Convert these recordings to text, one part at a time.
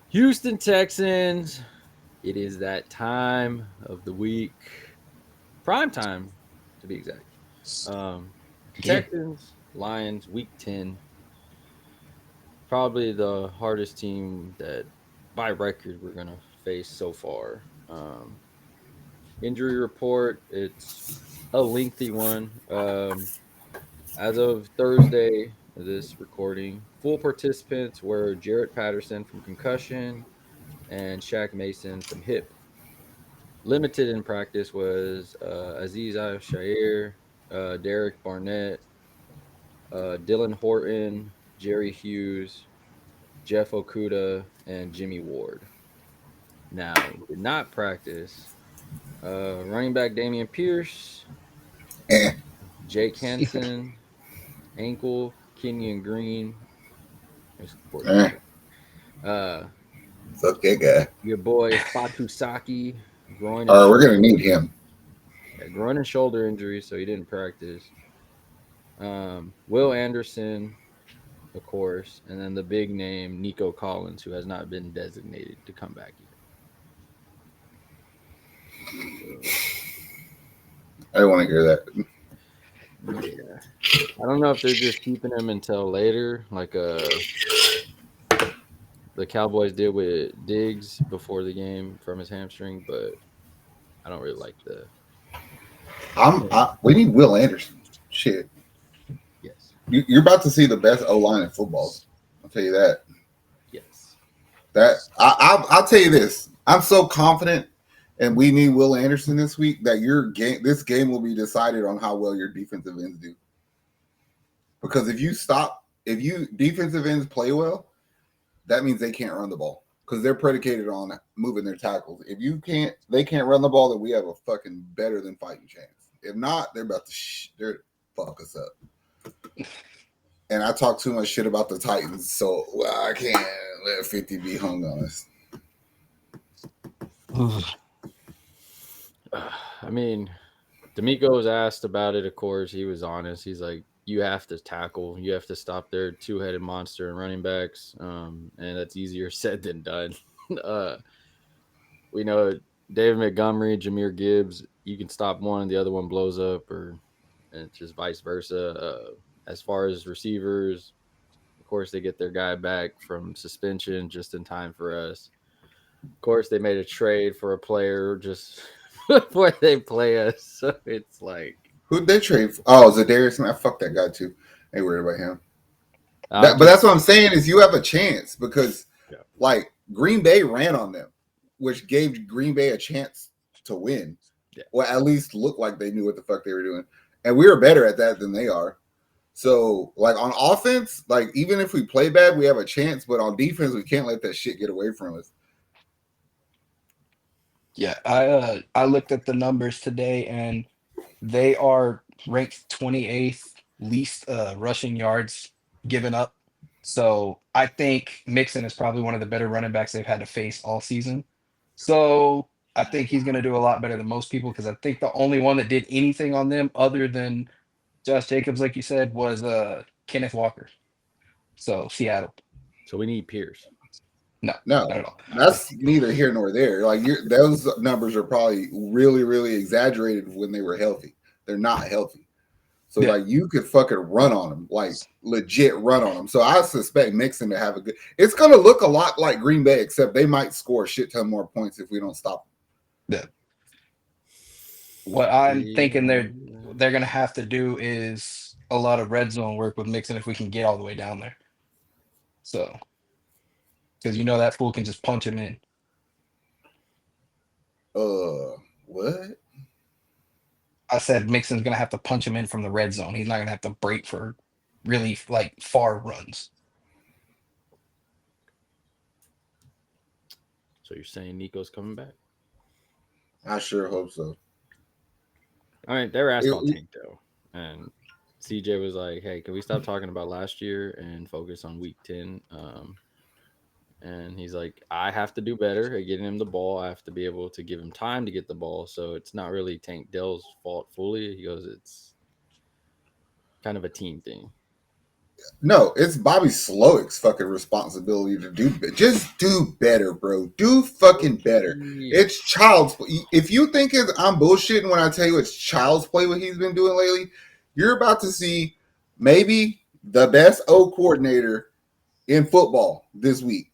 Houston Texans. It is that time of the week, prime time to be exact. Um, Yeah. Texans, Lions, week 10. Probably the hardest team that by record we're going to face so far. Injury report, it's a lengthy one. As of Thursday, this recording, full participants were Jarrett Patterson from concussion and Shaq Mason from hip. Limited in practice was Aziz Al-Shair, Derek Barnett, Dylan Horton, Jerry Hughes, Jeff Okuda, and Jimmy Ward. Now, did not practice running back Damian Pierce, Eh, Jake Henson, ankle, Kenyon Green, there's poor eh, guy. Uh, fuck that guy. your boy Fatusaki, groin and All right, we're gonna shoulder, need him. yeah, groin and shoulder injury, so he didn't practice. Will Anderson, of course, and then the big name Nico Collins, who has not been designated to come back yet. So, I don't want to hear that. yeah, I don't know if they're just keeping him until later, like the Cowboys did with Diggs before the game from his hamstring, but I don't really like the. We need Will Anderson. Shit, Yes, you're about to see the best O line in football. I'll tell you that. yes. I'll tell you this. I'm so confident, and we need Will Anderson this week that this game will be decided on how well your defensive ends do. Because if you defensive ends play well, that means they can't run the ball because they're predicated on moving their tackles. If they can't run the ball, then we have a fucking better than fighting chance. If not, they're about to they're fuck us up. And I talk too much shit about the Titans, so I can't let 50 be hung on us. I mean, D'Amico was asked about it. Of course, he was honest. He's like, "You have to tackle. You have to stop their two-headed monster and running backs, and that's easier said than done." uh, we know David Montgomery, Jameer Gibbs. You can stop one, and the other one blows up, or and it's just vice versa. As far as receivers, of course, they get their guy back from suspension just in time for us. Of course, they made a trade for a player just before they play us, so it's like Who'd they trade for? Oh, Zadarius Smith. Fuck that guy too. Ain't worried about him. I'm But just that's what I'm saying is you have a chance because yeah. like Green Bay ran on them, which gave Green Bay a chance to win. Yeah. Well, at least look like they knew what the fuck they were doing. And we were better at that than they are. So, like on offense, like even if we play bad, we have a chance. But on defense, we can't let that shit get away from us. Yeah, I looked at the numbers today and they are ranked 28th least rushing yards given up. So I think Mixon is probably one of the better running backs they've had to face all season. So I think he's going to do a lot better than most people because I think the only one that did anything on them other than Josh Jacobs, like you said, was Kenneth Walker. So Seattle. So we need Pierce. No, No, not at all. that's neither here nor there. Like those numbers are probably really, really exaggerated when they were healthy. They're not healthy. So Yeah. like you could fucking run on them, like legit run on them. So I suspect Mixon to have a good. It's gonna look a lot like Green Bay, except they might score a shit ton more points if we don't stop Yeah. What I'm See thinking how they're gonna have to do is a lot of red zone work with Mixon if we can get all the way down there. So because you know that fool can just punch him in. them. What? I said Mixon's gonna have to punch him in from the red zone. He's not gonna have to break for really like far runs. So you're saying Nico's coming back? I sure hope so. I mean, they were asked about It, Tank though, and CJ was like, "Hey, can we stop talking about last year and focus on Week 10?" And he's like, "I have to do better at getting him the ball. I have to be able to give him time to get the ball. So it's not really Tank Dell's fault fully." He goes, "It's kind of a team thing." No, it's Bobby Slowick's fucking responsibility to just do better, bro. Do fucking better. Yeah. It's child's play. If you think I'm bullshitting when I tell you it's child's play what he's been doing lately, you're about to see maybe the best O coordinator in football this week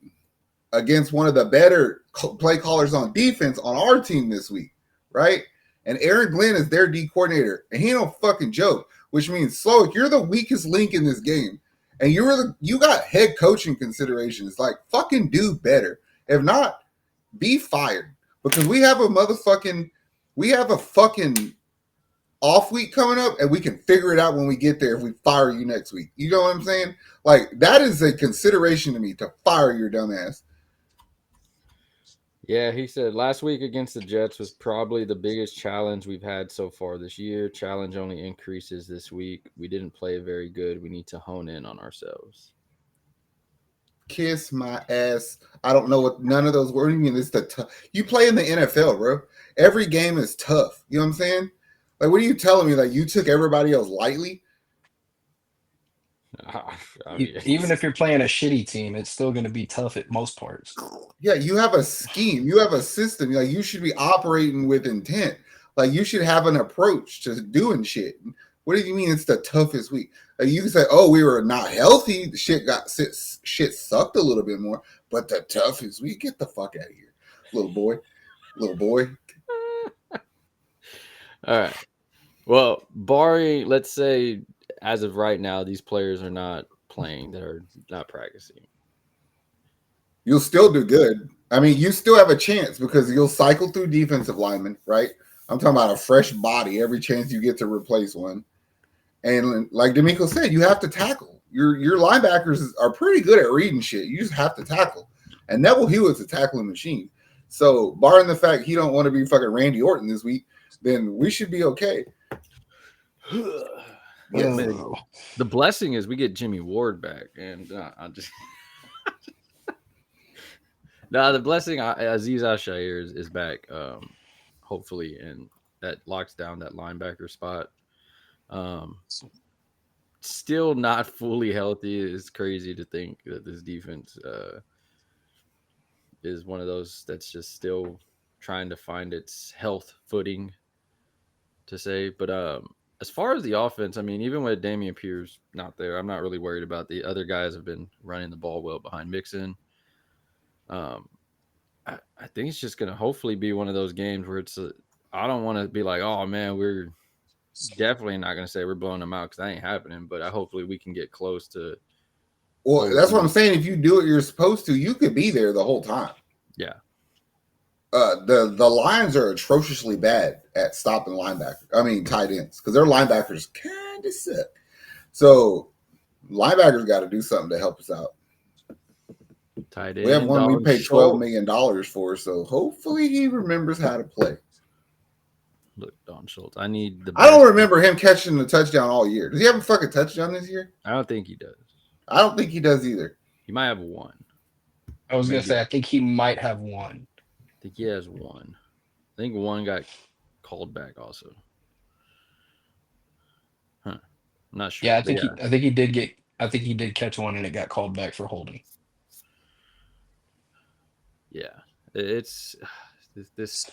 against one of the better play callers on defense on our team this week, right? And Aaron Glenn is their D coordinator, and he no fucking joke, which means Slowick, you're the weakest link in this game. And you got head coaching considerations. Like, fucking do better. If not, be fired. Because we have a fucking off week coming up, and we can figure it out when we get there if we fire you next week. You know what I'm saying? Like, that is a consideration to me, to fire your dumbass. Yeah, he said last week against the Jets was probably the biggest challenge we've had so far this year. Challenge only increases this week. We didn't play very good. We need to hone in on ourselves. Kiss my ass. I don't know what none of those words mean. It's you play in the NFL, bro. Every game is tough. You know what I'm saying? Like, what are you telling me? Like, you took everybody else lightly? Even if you're playing a shitty team, it's still going to be tough at most parts. Yeah, you have a scheme. You have a system. Like, you should be operating with intent. Like, you should have an approach to doing shit. What do you mean it's the toughest week? Like, you can say, "Oh, we were not healthy. Shit sucked a little bit more." But the toughest week, get the fuck out of here, little boy. All right. Well, barring, let's say, as of right now, these players are not playing, that are not practicing. You'll still do good. I mean, you still have a chance because you'll cycle through defensive linemen, right? I'm talking about a fresh body every chance you get to replace one. And like D'Amico said, you have to tackle. Your linebackers are pretty good at reading shit. You just have to tackle. And Neville Hewitt's a tackling machine. So, barring the fact he don't want to be fucking Randy Orton this week, then we should be okay. Yes. The blessing is we get Jimmy Ward back, and I just no. The blessing, Aziz Al-Shaair is back, hopefully, and that locks down that linebacker spot. Still not fully healthy. It's crazy to think that this defense is one of those that's just still trying to find its health footing, to say. But as far as the offense, I mean, even with Dameon Pierce not there, I'm not really worried about. The other guys have been running the ball well behind Mixon. I think it's just going to hopefully be one of those games where I don't want to be like, oh man, we're definitely not going to say we're blowing them out, because that ain't happening. But hopefully we can get close to. Well, that's what I'm saying. If you do what you're supposed to, you could be there the whole time. Yeah. The Lions are atrociously bad at stopping tight ends, because their linebackers kind of suck. So linebackers got to do something to help us out. Tight end. We have one we paid $12 million for, so hopefully he remembers how to play. Look, Don Schultz. I don't remember him catching the touchdown all year. Does he have a fucking touchdown this year? I don't think he does. I don't think he does either. He might have one. I was going to say, I think he might have one. I think he has one. I think one got called back also. Huh. I'm not sure. Yeah, I think he did catch one and it got called back for holding. Yeah. It's this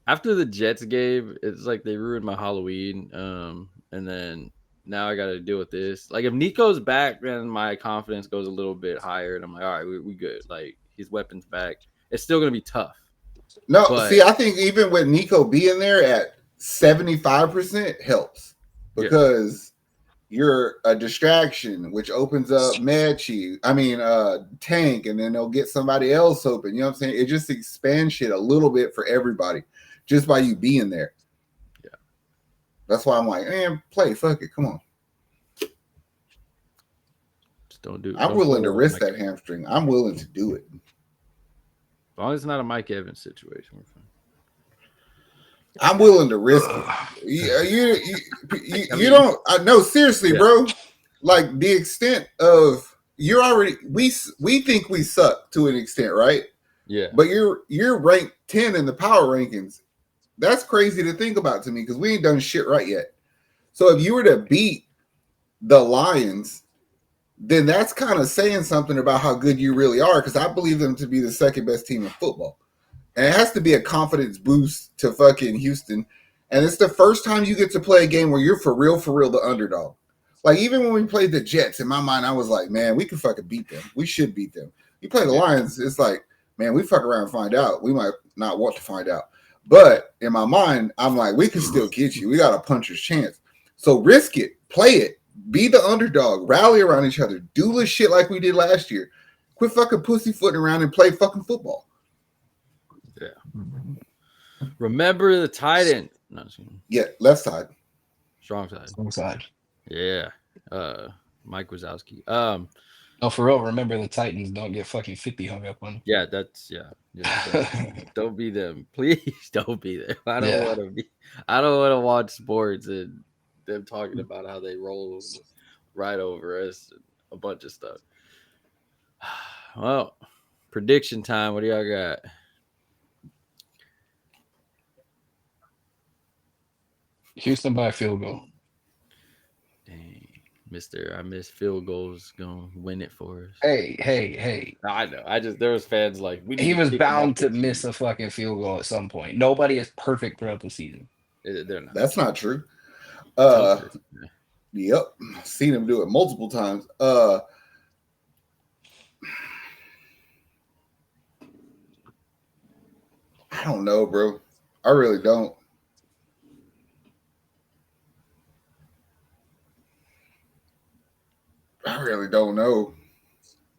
after the Jets game, it's like they ruined my Halloween. And then now I got to deal with this. Like, if Nico's back, then my confidence goes a little bit higher, and I'm like, all right, we good. Like, his weapon's back. It's still gonna be tough. No, see, I think even with Nico being there at 75% helps, because you're a distraction, which opens up Tank, and then they'll get somebody else open. You know what I'm saying? It just expands shit a little bit for everybody just by you being there. Yeah. That's why I'm like, man, play, fuck it, come on. Just don't do it. I'm willing to risk that hamstring. I'm willing to do it. As long as it's not a Mike Evans situation, we're fine. I'm willing to risk it. You don't. No, seriously, bro. Like, the extent of we think we suck to an extent, right? Yeah. But you're ranked 10 in the power rankings. That's crazy to think about to me, because we ain't done shit right yet. So if you were to beat the Lions then that's kind of saying something about how good you really are, because I believe them to be the second best team in football. And it has to be a confidence boost to fucking Houston. And it's the first time you get to play a game where you're for real, the underdog. Like, even when we played the Jets, in my mind, I was like, man, we can fucking beat them. We should beat them. You play the Lions, it's like, man, we fuck around and find out. We might not want to find out. But in my mind, I'm like, we can still get you. We got a puncher's chance. So risk it. Play it. Be the underdog. Rally around each other. Do this shit like we did last year. Quit fucking pussyfooting around and play fucking football. Yeah. Remember the tight end. No, yeah, left side. Strong side. Strong side. Yeah. Mike Wazowski. No, for real, remember the Titans, don't get fucking 50 hung up on. Yeah, that's don't be them. Please don't be them. I don't want to watch sports and them talking about how they roll right over us and a bunch of stuff. Well, prediction time. What do y'all got? Houston by a field goal. Dang, Mister, I miss field goals. Gonna win it for us. Hey. I know. There was fans like he was bound to miss a fucking field goal at some point. Nobody is perfect throughout the season. They're not. That's not true. Yep, seen him do it multiple times. I don't know, bro. I really don't. I really don't know.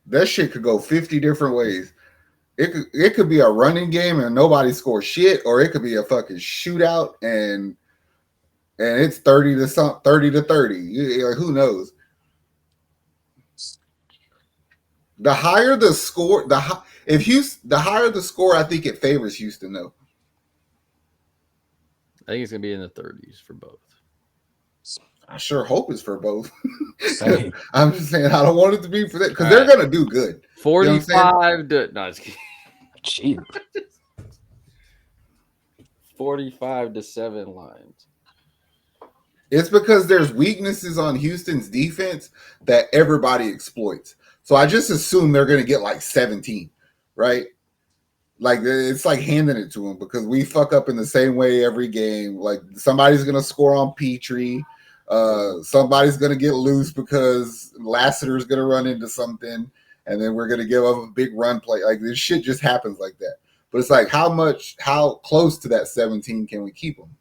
That shit could go 50 different ways. It could be a running game and nobody scores shit, or it could be a fucking shootout and it's 30 to 30. Like, who knows? The higher the score, the higher the score, I think it favors Houston though. I think it's gonna be in the 30s for both. I sure hope it's for both. I'm just saying I don't want it to be for that because they're gonna do good. 45 to no, just kidding. 45 to 7 Lions. It's because there's weaknesses on Houston's defense that everybody exploits. So I just assume they're going to get like 17, right? Like, it's like handing it to them because we fuck up in the same way every game. Like, somebody's going to score on Petrie. Somebody's going to get loose because Lassiter's going to run into something. And then we're going to give up a big run play. Like, this shit just happens like that. But it's like, how close to that 17 can we keep them?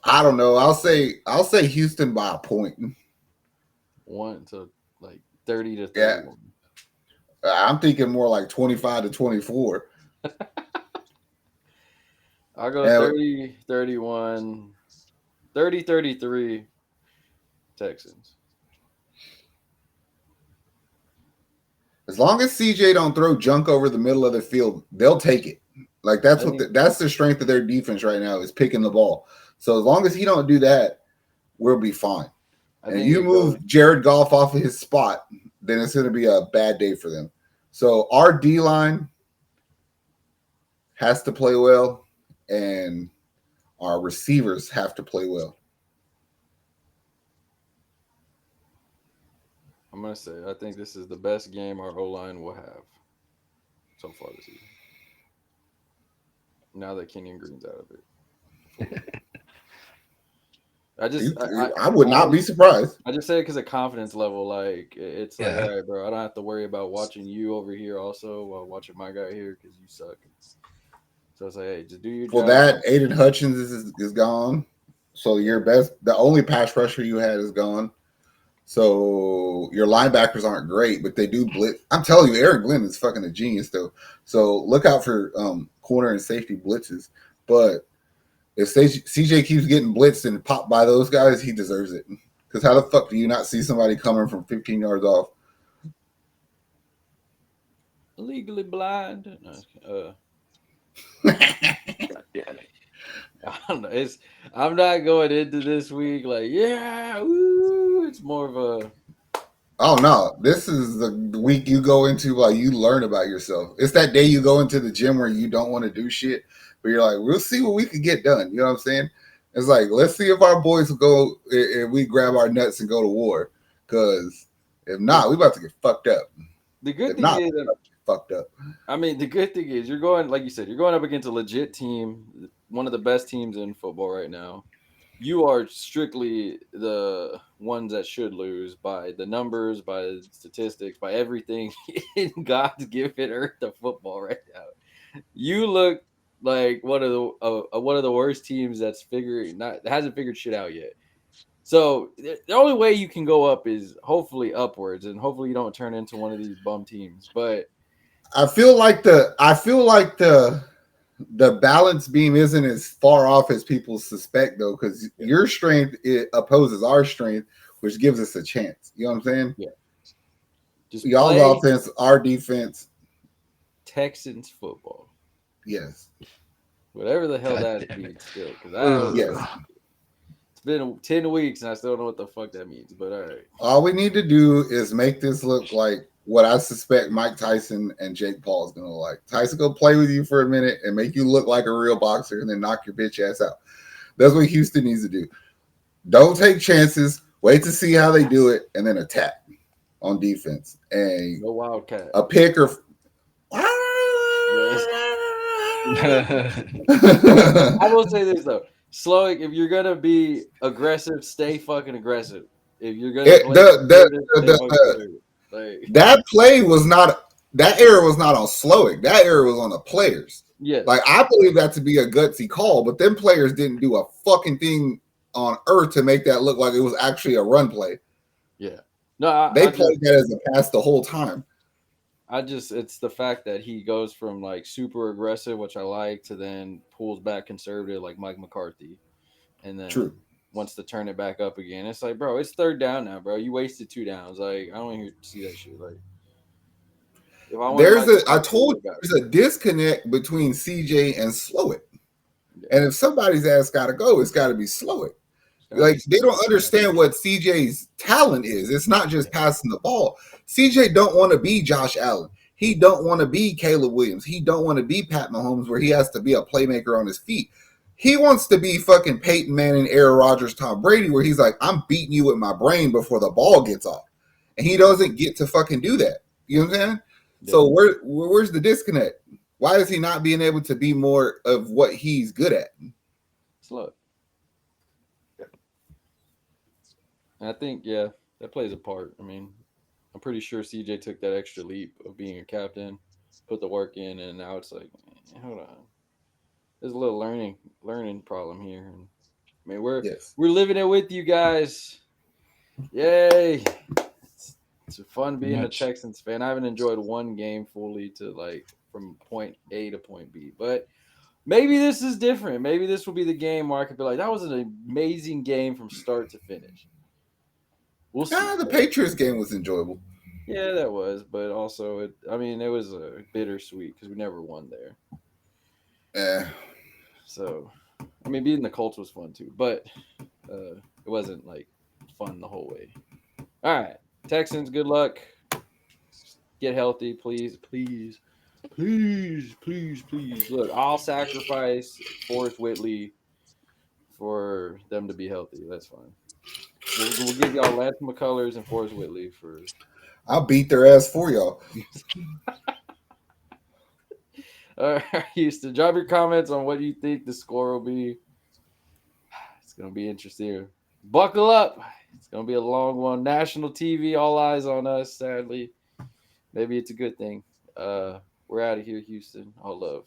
I don't know. I'll say Houston by a point. 1 to like 30 to 31. Yeah. I'm thinking more like 25 to 24. I'll go 30, 31, 30, 33 Texans. As long as CJ don't throw junk over the middle of the field, they'll take it. Like, that's that's the strength of their defense right now, is picking the ball. So as long as he don't do that, we'll be fine. And you move Jared Goff off of his spot, then it's going to be a bad day for them. So our D-line has to play well, and our receivers have to play well. I'm going to say I think this is the best game our O-line will have so far this season. Now that Kenyon Green's out of it. I would not be surprised. I just say it because of confidence level. Like, it's like, all right, bro, I don't have to worry about watching you over here also while watching my guy here because you suck. So it's like, hey, just do your job. Well, that Aiden Hutchins is gone. So the only pass rusher you had is gone. So your linebackers aren't great, but they do blitz. I'm telling you, Eric Glenn is fucking a genius though. So look out for corner and safety blitzes. But if CJ keeps getting blitzed and popped by those guys, he deserves it. Because how the fuck do you not see somebody coming from 15 yards off? Legally blind. I don't know. I'm not going into this week like, yeah, woo. It's more of a. Oh no! This is the week you go into like you learn about yourself. It's that day you go into the gym where you don't want to do shit, but you're like, we'll see what we can get done. You know what I'm saying? It's like, let's see if our boys will go and we grab our nuts and go to war. Because if not, we about to get fucked up. The good If thing not, is, we about to get fucked up. I mean, the good thing is you're going, like you said, you're going up against a legit team, one of the best teams in football right now. You are strictly the ones that should lose by the numbers, by the statistics, by everything in God's given earth of football right now. You look like one of the worst teams that's figuring not hasn't figured shit out yet. So the only way you can go up is hopefully upwards, and hopefully you don't turn into one of these bum teams. But I feel like the balance beam isn't as far off as people suspect though, because your strength it opposes our strength, which gives us a chance. You know what I'm saying? yeah, just Y'all's play offense, our defense. Texans football, Yes. whatever the hell God that damn it. means. Still, because Yes. it's been 10 weeks and I still don't know what the fuck that means. But all right, All we need to do is make this look like what I suspect Mike Tyson and Jake Paul is gonna look like. Tyson go play with you for a minute and make you look like a real boxer and then knock your bitch ass out. That's what Houston needs to do. Don't take chances. Wait to see how they do it and then attack on defense. And no wildcat. a pick or I will say this though, Slowick, if you're gonna be aggressive, stay fucking aggressive. If you're gonna play conservative, stay fucking conservative. Like, that play was not that error was not on Slowick. That error was on the players. yes, Like I believe that to be a gutsy call, but them players didn't do a fucking thing on earth to make that look like it was actually a run play. yeah. No, They played that as a pass the whole time. it's the fact that he goes from like super aggressive, which I like, to then pulls back conservative like Mike McCarthy, and then True. wants to turn it back up again. It's like, bro, it's third down now, bro. You wasted 2 downs. Like, I don't even see that shit. Like, if I wanted I told you there's a disconnect between CJ and Slowick. Yeah. And if somebody's ass gotta go, it's gotta be Slowick. Like they don't understand what CJ's talent is. It's not just passing the ball. CJ don't want to be Josh Allen. He don't want to be Caleb Williams. He don't want to be Pat Mahomes where he has to be a playmaker on his feet. He wants to be fucking Peyton Manning, Aaron Rodgers, Tom Brady, where he's like, I'm beating you with my brain before the ball gets off. And he doesn't get to fucking do that. You know what I'm saying? Yeah. So where's the disconnect? Why is he not being able to be more of what he's good at? Slow. I think, yeah, that plays a part. I mean, I'm pretty sure CJ took that extra leap of being a captain, put the work in, and now it's like, hold on, there's a little learning problem here. And I mean, we're living it with you guys. Yay! It's fun being a Texans fan. I haven't enjoyed one game fully to like from point A to point B, but maybe this is different. Maybe this will be the game where I could be like, that was an amazing game from start to finish. We'll see. The Patriots game was enjoyable. Yeah, that was, but also it was a bittersweet because we never won there. Yeah. So, I mean, beating the Colts was fun too, but it wasn't like fun the whole way. All right, Texans, good luck. Get healthy, please. Look, I'll sacrifice Forrest Whitley for them to be healthy. That's fine. We'll give y'all Lance McCullers and Forrest Whitley for. I'll beat their ass for y'all. All right, Houston, drop your comments on what you think the score will be. It's going to be interesting. Buckle up. It's going to be a long one. National TV, all eyes on us, sadly. Maybe it's a good thing. We're out of here, Houston. All love.